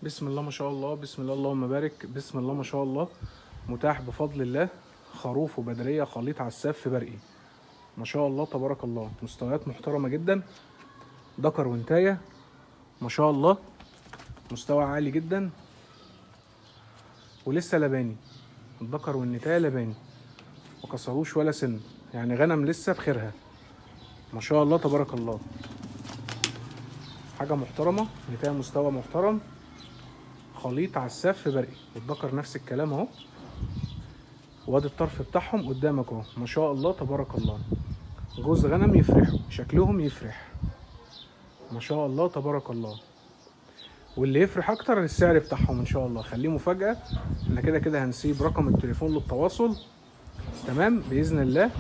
بسم الله ما شاء الله، بسم الله اللهم بارك، بسم الله ما شاء الله. متاح بفضل الله خروف وبدرية خليط عساف برقي، ما شاء الله تبارك الله. مستويات محترمة جدا، ذكر وانتاية ما شاء الله، مستوى عالي جدا ولسه لباني. الذكر والنتاية لباني، ما كسروش ولا سن، يعني غنم لسه بخيرها ما شاء الله تبارك الله. حاجة محترمة، نتاية مستوى محترم، خليط عساف برقي. والذكر نفس الكلام اهو، وادي الطرف بتاعهم قدامك اهو ما شاء الله تبارك الله. جوز غنم يفرحوا، شكلهم يفرح ما شاء الله تبارك الله. واللي يفرح اكتر السعر بتاعهم ان شاء الله، خليه مفاجأة. احنا كده كده هنسيب رقم التليفون للتواصل، تمام باذن الله.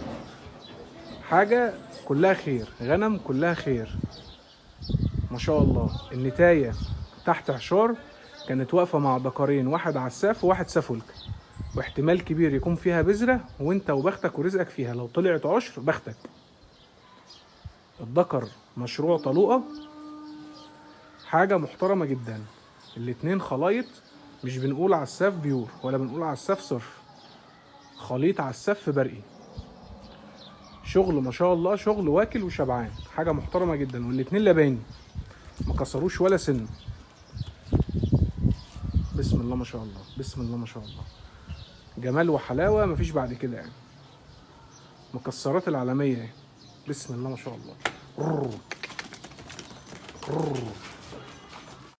حاجة كلها خير، غنم كلها خير ما شاء الله. النتاية تحت عشار كانت واقفة مع ذكرين، واحد عساف وواحد سافولك، واحتمال كبير يكون فيها بذرة، وانت وبختك ورزقك فيها. لو طلعت عشر بختك. الذكر مشروع طلوقة، حاجة محترمة جدا. الاتنين خلايط، مش بنقول عساف بيور ولا بنقول عساف صرف، خليط عساف برقي. شغل ما شاء الله، شغل واكل وشبعان، حاجة محترمة جدا. والاتنين لباني، ما كسروش ولا سن. بسم الله ما شاء الله، بسم الله ما شاء الله. جمال وحلاوة مفيش بعد كده يعني. مكسرات العالمية اهي، بسم الله ما شاء الله.